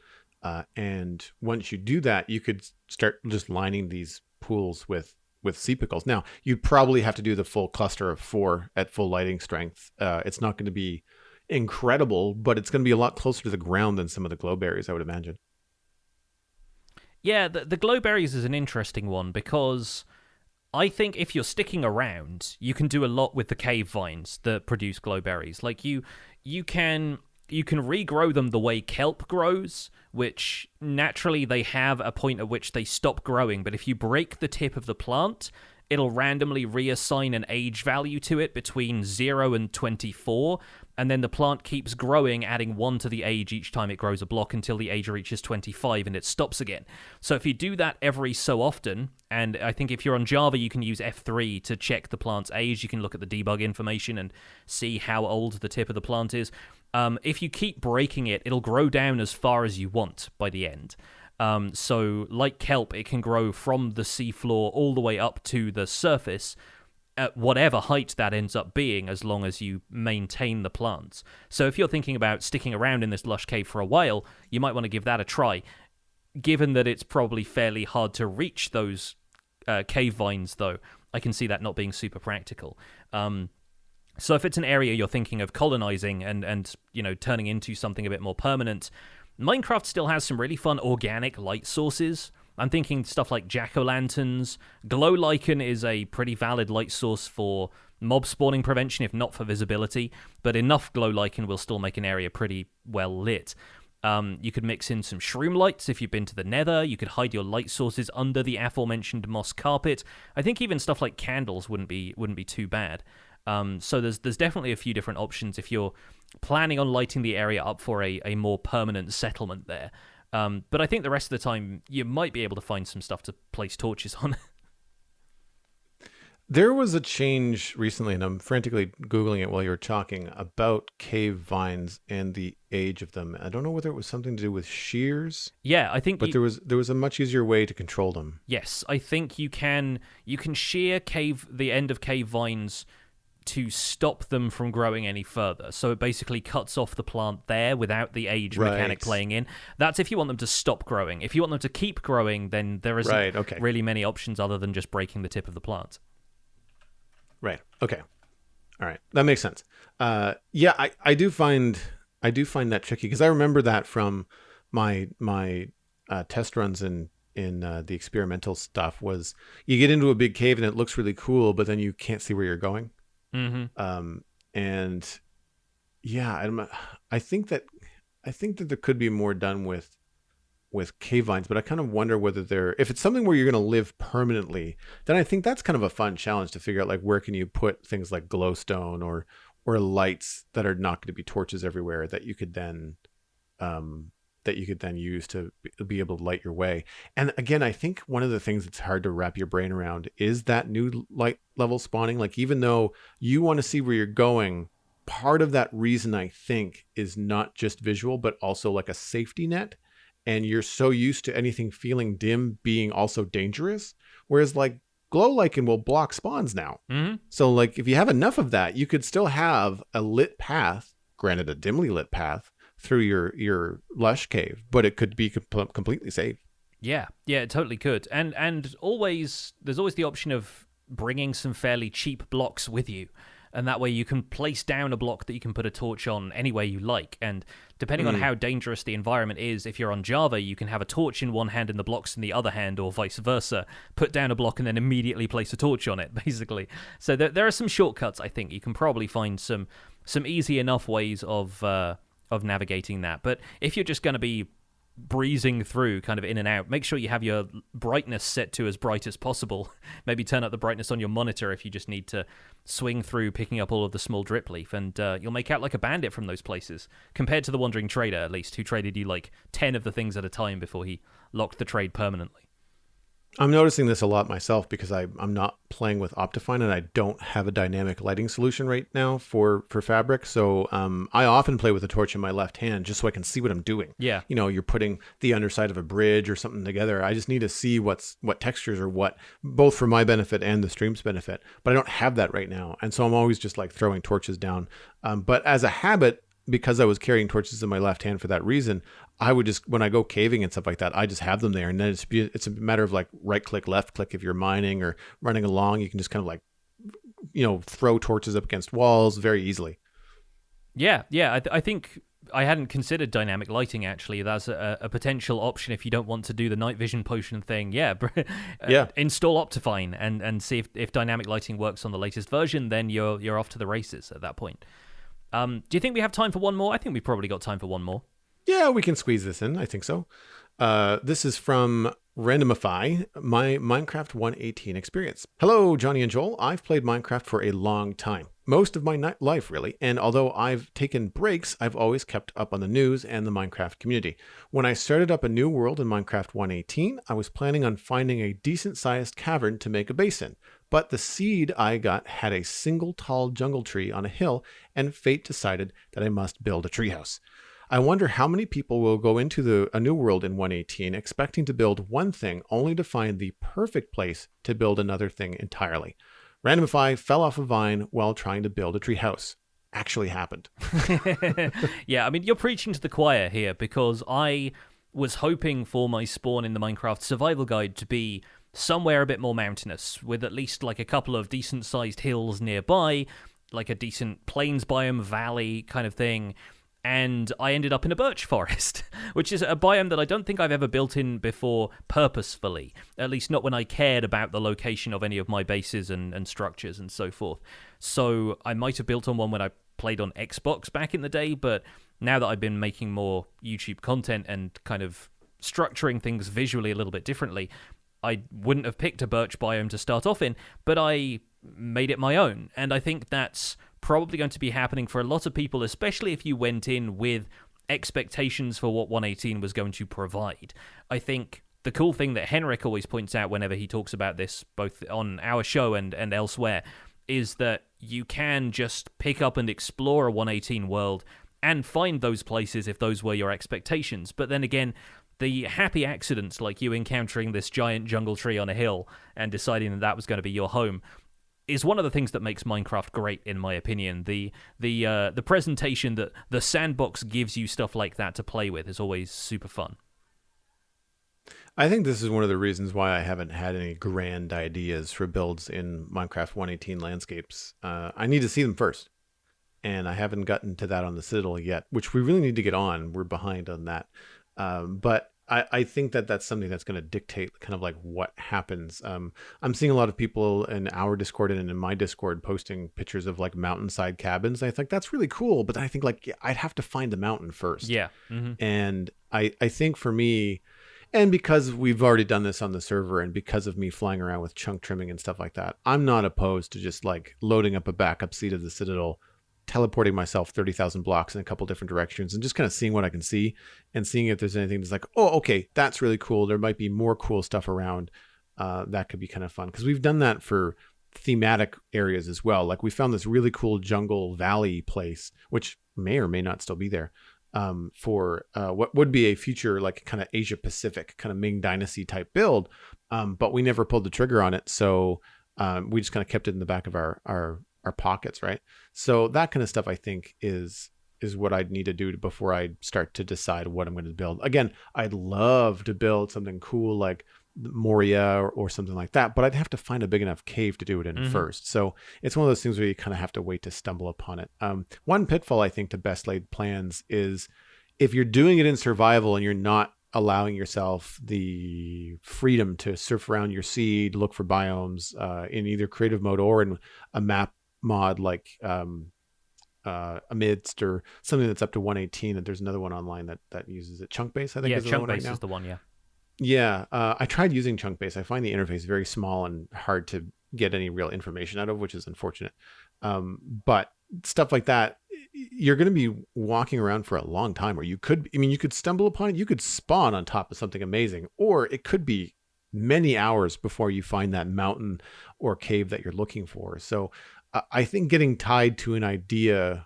And once you do that, you could start just lining these pools with sea pickles. Now, you'd probably have to do the full cluster of 4 at full lighting strength. It's not going to be incredible, but it's going to be a lot closer to the ground than some of the glowberries, I would imagine. Yeah, the glowberries is an interesting one, because I think if you're sticking around, you can do a lot with the cave vines that produce glowberries. Like, you can regrow them the way kelp grows, which naturally they have a point at which they stop growing, but if you break the tip of the plant, it'll randomly reassign an age value to it between 0 and 24, and then the plant keeps growing, adding 1 to the age each time it grows a block until the age reaches 25 and it stops again. So if you do that every so often, and I think if you're on Java, you can use F3 to check the plant's age. You can look at the debug information and see how old the tip of the plant is. If you keep breaking it, it'll grow down as far as you want by the end. So like kelp, it can grow from the seafloor all the way up to the surface at whatever height that ends up being, as long as you maintain the plants. So if you're thinking about sticking around in this lush cave for a while, you might want to give that a try. Given that it's probably fairly hard to reach those cave vines, though, I can see that not being super practical. So if it's an area you're thinking of colonizing and turning into something a bit more permanent, Minecraft still has some really fun organic light sources. I'm thinking stuff like jack-o'-lanterns. Glow lichen is a pretty valid light source for mob spawning prevention, if not for visibility, but enough glow lichen will still make an area pretty well lit. You could mix in some shroom lights if you've been to the nether. You could hide your light sources under the aforementioned moss carpet. I think even stuff like candles wouldn't be too bad. So there's definitely a few different options if you're planning on lighting the area up for a more permanent settlement there. But I think the rest of the time you might be able to find some stuff to place torches on. There was a change recently, and I'm frantically Googling it while you were talking, about cave vines and the age of them. I don't know whether it was something to do with shears. Yeah, I think... But there was a much easier way to control them. Yes, I think you can shear the end of cave vines to stop them from growing any further. So it basically cuts off the plant there without the age mechanic playing in. That's if you want them to stop growing. If you want them to keep growing, then there isn't really many options other than just breaking the tip of the plant. Right. Okay. All right. That makes sense. Yeah, I do find that tricky, because I remember that from my test runs in the experimental stuff. Was you get into a big cave and it looks really cool, but then you can't see where you're going. Mm-hmm. And yeah, I think that there could be more done with cave vines, but I kind of wonder whether if it's something where you're going to live permanently, then I think that's kind of a fun challenge to figure out, like, where can you put things like glowstone or lights that are not going to be torches everywhere that you could then use to be able to light your way. And again, I think one of the things that's hard to wrap your brain around is that new light level spawning. Like, even though you want to see where you're going, part of that reason, I think, is not just visual, but also like a safety net. And you're so used to anything feeling dim being also dangerous. Whereas like glow lichen will block spawns now. Mm-hmm. So like if you have enough of that, you could still have a lit path, granted a dimly lit path, through your lush cave, but it could be completely safe. Yeah, it totally could. And there's always the option of bringing some fairly cheap blocks with you. And that way you can place down a block that you can put a torch on anywhere you like. And depending on how dangerous the environment is, if you're on Java, you can have a torch in one hand and the blocks in the other hand, or vice versa. Put down a block and then immediately place a torch on it, basically. So there are some shortcuts, I think. You can probably find some easy enough ways of navigating that. But if you're just going to be breezing through kind of in and out, make sure you have your brightness set to as bright as possible. Maybe turn up the brightness on your monitor if you just need to swing through picking up all of the small drip leaf, and you'll make out like a bandit from those places, compared to the wandering trader, at least, who traded you like 10 of the things at a time before he locked the trade permanently. I'm noticing this a lot myself because I'm not playing with Optifine, and I don't have a dynamic lighting solution right now for Fabric. So I often play with a torch in my left hand just so I can see what I'm doing. Yeah. You know, you're putting the underside of a bridge or something together. I just need to see what textures are what, both for my benefit and the stream's benefit. But I don't have that right now. And so I'm always just like throwing torches down. But as a habit, because I was carrying torches in my left hand for that reason, I would just, when I go caving and stuff like that, I just have them there. And then it's a matter of like right click, left click. If you're mining or running along, you can just kind of like, throw torches up against walls very easily. Yeah. I think I hadn't considered dynamic lighting, actually. That's a potential option if you don't want to do the night vision potion thing. Yeah. Install Optifine and see if dynamic lighting works on the latest version, then you're off to the races at that point. Do you think we have time for one more? I think we've probably got time for one more. Yeah, we can squeeze this in. I think so. This is from Randomify my Minecraft 118 experience. Hello, Johnny and Joel. I've played Minecraft for a long time. Most of my life, really. And although I've taken breaks, I've always kept up on the news and the Minecraft community. When I started up a new world in Minecraft 118, I was planning on finding a decent-sized cavern to make a base in. But the seed I got had a single tall jungle tree on a hill, and fate decided that I must build a treehouse. I wonder how many people will go into a new world in 118 expecting to build one thing only to find the perfect place to build another thing entirely. Randomify fell off a vine while trying to build a treehouse. Actually happened. Yeah, I mean, you're preaching to the choir here, because I was hoping for my spawn in the Minecraft survival guide to be somewhere a bit more mountainous, with at least like a couple of decent-sized hills nearby, like a decent plains biome, valley kind of thing. And I ended up in a birch forest, which is a biome that I don't think I've ever built in before purposefully, at least not when I cared about the location of any of my bases and structures and so forth. So I might have built on one when I played on Xbox back in the day, but now that I've been making more YouTube content and kind of structuring things visually a little bit differently, I wouldn't have picked a birch biome to start off in, but I made it my own. And I think that's probably going to be happening for a lot of people, especially if you went in with expectations for what 118 was going to provide. I think the cool thing that Henrik always points out whenever he talks about this, both on our show and elsewhere, is that you can just pick up and explore a 118 world and find those places if those were your expectations. But then again, the happy accidents like you encountering this giant jungle tree on a hill and deciding that that was going to be your home is one of the things that makes Minecraft great, in my opinion. The presentation that the sandbox gives you stuff like that to play with is always super fun. I think this is one of the reasons why I haven't had any grand ideas for builds in Minecraft 118 landscapes. I need to see them first, and I haven't gotten to that on the Citadel yet, which we really need to get on. We're behind on that. But I think that that's something that's going to dictate kind of like what happens. I'm seeing a lot of people in our Discord and in my Discord posting pictures of like mountainside cabins. I think that's really cool, but I think like I'd have to find the mountain first. Yeah. Mm-hmm. And I think for me, and because we've already done this on the server and because of me flying around with chunk trimming and stuff like that, I'm not opposed to just like loading up a backup seat of the Citadel, teleporting myself 30,000 blocks in a couple different directions and just kind of seeing what I can see and seeing if there's anything that's like, oh, okay, that's really cool. There might be more cool stuff around. That could be kind of fun, because we've done that for thematic areas as well. Like we found this really cool jungle valley place, which may or may not still be there, for what would be a future like kind of Asia Pacific kind of Ming Dynasty type build. But we never pulled the trigger on it. So we just kind of kept it in the back of our pockets, right? So that kind of stuff I think is what I'd need to do before I start to decide what I'm going to build. Again, I'd love to build something cool like Moria or something like that, but I'd have to find a big enough cave to do it in first. So it's one of those things where you kind of have to wait to stumble upon it. One pitfall I think to best laid plans is if you're doing it in survival and you're not allowing yourself the freedom to surf around your seed, look for biomes in either creative mode or in a map mod like Amidst or something that's up to 118. That there's another one online that uses it. Chunkbase, I think. Yeah, is the one right Chunkbase now. is the one. Yeah. Yeah, I tried using Chunkbase. I find the interface very small and hard to get any real information out of, which is unfortunate. But stuff like that, you're going to be walking around for a long time, or you could stumble upon it. You could spawn on top of something amazing, or it could be many hours before you find that mountain or cave that you're looking for. So I think getting tied to an idea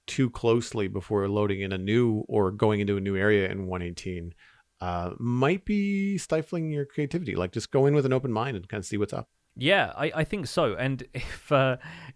too closely before loading in a new or going into a new area in 118 might be stifling your creativity. Like just go in with an open mind and kind of see what's up. Yeah, I think so. And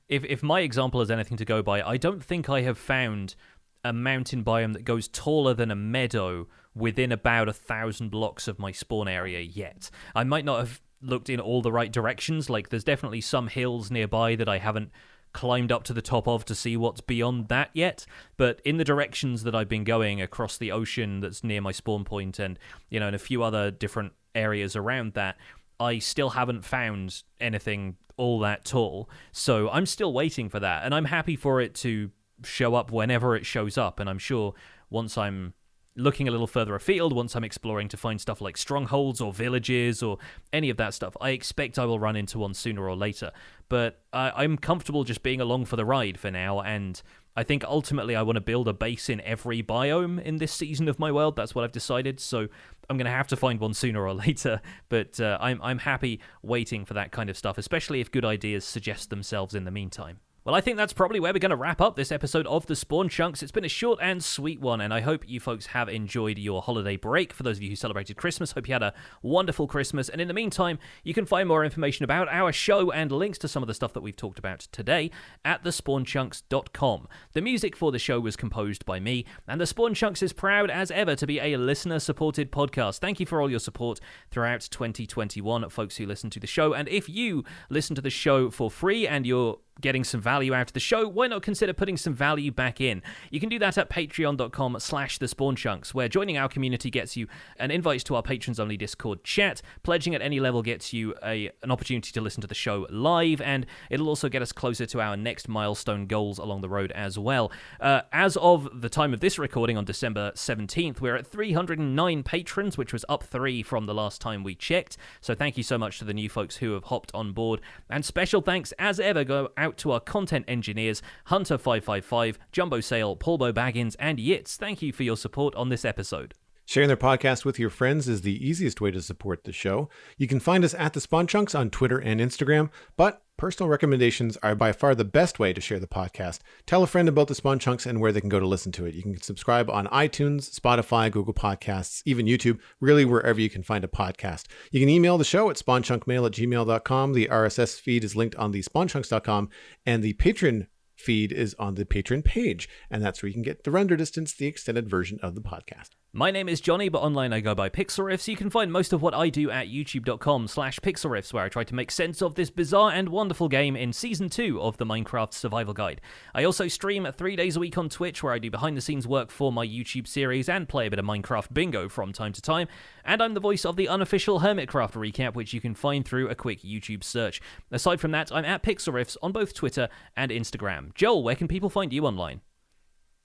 if my example is anything to go by, I don't think I have found a mountain biome that goes taller than a meadow within about 1,000 blocks of my spawn area yet. I might not have looked in all the right directions. Like there's definitely some hills nearby that I haven't climbed up to the top of to see what's beyond that yet, but in the directions that I've been going across the ocean that's near my spawn point and in a few other different areas around that, I still haven't found anything all that tall. So I'm still waiting for that, and I'm happy for it to show up whenever it shows up. And I'm sure once I'm looking a little further afield, once I'm exploring to find stuff like strongholds or villages or any of that stuff, I expect I will run into one sooner or later. But I'm comfortable just being along for the ride for now, and I think ultimately I want to build a base in every biome in this season of my world. That's what I've decided, so I'm going to have to find one sooner or later, but I'm happy waiting for that kind of stuff, especially if good ideas suggest themselves in the meantime. Well, I think that's probably where we're going to wrap up this episode of The Spawn Chunks. It's been a short and sweet one, and I hope you folks have enjoyed your holiday break. For those of you who celebrated Christmas, hope you had a wonderful Christmas. And in the meantime, you can find more information about our show and links to some of the stuff that we've talked about today at thespawnchunks.com. The music for the show was composed by me, and The Spawn Chunks is proud as ever to be a listener-supported podcast. Thank you for all your support throughout 2021, folks who listen to the show. And if you listen to the show for free and you're getting some value out of the show, why not consider putting some value back in? You can do that at patreon.com/thespawnchunks, where joining our community gets you an invite to our patrons-only Discord chat. Pledging at any level gets you an opportunity to listen to the show live, and it'll also get us closer to our next milestone goals along the road as well. As of the time of this recording on December 17th, we're at 309 patrons, which was up 3 from the last time we checked. So thank you so much to the new folks who have hopped on board. And special thanks, as ever, go out to our content engineers, Hunter555, Jumbo Sale, Paulbo Baggins, and Yitz. Thank you for your support on this episode. Sharing their podcast with your friends is the easiest way to support the show. You can find us at The Spawn Chunks on Twitter and Instagram, but personal recommendations are by far the best way to share the podcast. Tell a friend about The Spawn Chunks and where they can go to listen to it. You can subscribe on iTunes, Spotify, Google Podcasts, even YouTube, really wherever you can find a podcast. You can email the show at spawnchunkmail@gmail.com. The RSS feed is linked on the spawnchunks.com, and the Patreon feed is on the Patreon page, and that's where you can get the render distance, the extended version of the podcast. My name is Johnny, but online I go by PixelRiffs. You can find most of what I do at youtube.com/PixelRiffs, where I try to make sense of this bizarre and wonderful game in Season 2 of the Minecraft Survival Guide. I also stream 3 days a week on Twitch, where I do behind-the-scenes work for my YouTube series and play a bit of Minecraft Bingo from time to time. And I'm the voice of the unofficial Hermitcraft recap, which you can find through a quick YouTube search. Aside from that, I'm at PixelRiffs on both Twitter and Instagram. Joel, where can people find you online?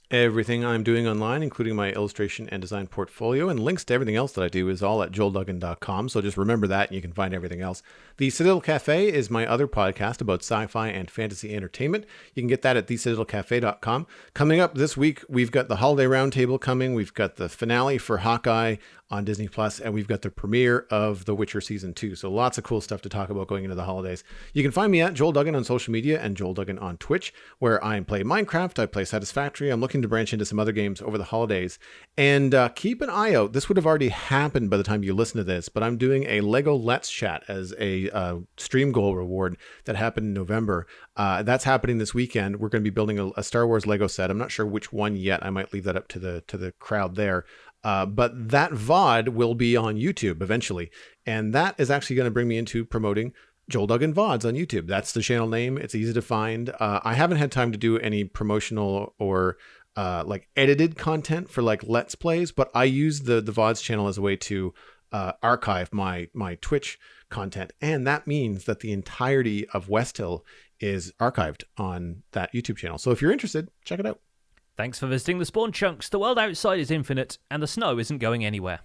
Everything I'm doing online, including my illustration and design portfolio, and links to everything else that I do, is all at joelduggan.com. So just remember that, and you can find everything else. The Citadel Cafe is my other podcast about sci-fi and fantasy entertainment. You can get that at thecitadelcafe.com. Coming up this week, we've got the Holiday Roundtable coming. We've got the finale for Hawkeye on Disney Plus, and we've got the premiere of The Witcher Season 2. So lots of cool stuff to talk about going into the holidays. You can find me at Joel Duggan on social media and Joel Duggan on Twitch, where I play Minecraft, I play Satisfactory. I'm looking to branch into some other games over the holidays. And keep an eye out. This would have already happened by the time you listen to this, but I'm doing a Lego Let's Chat as a stream goal reward that happened in November. That's happening this weekend. We're going to be building a Star Wars Lego set. I'm not sure which one yet. I might leave that up to the crowd there. But that VOD will be on YouTube eventually. And that is actually going to bring me into promoting Joel Duggan VODs on YouTube. That's the channel name. It's easy to find. I haven't had time to do any promotional or like edited content for like Let's Plays, but I use the VODs channel as a way to archive my Twitch content. And that means that the entirety of West Hill is archived on that YouTube channel. So if you're interested, check it out. Thanks for visiting the Spawn Chunks. The world outside is infinite, and the snow isn't going anywhere.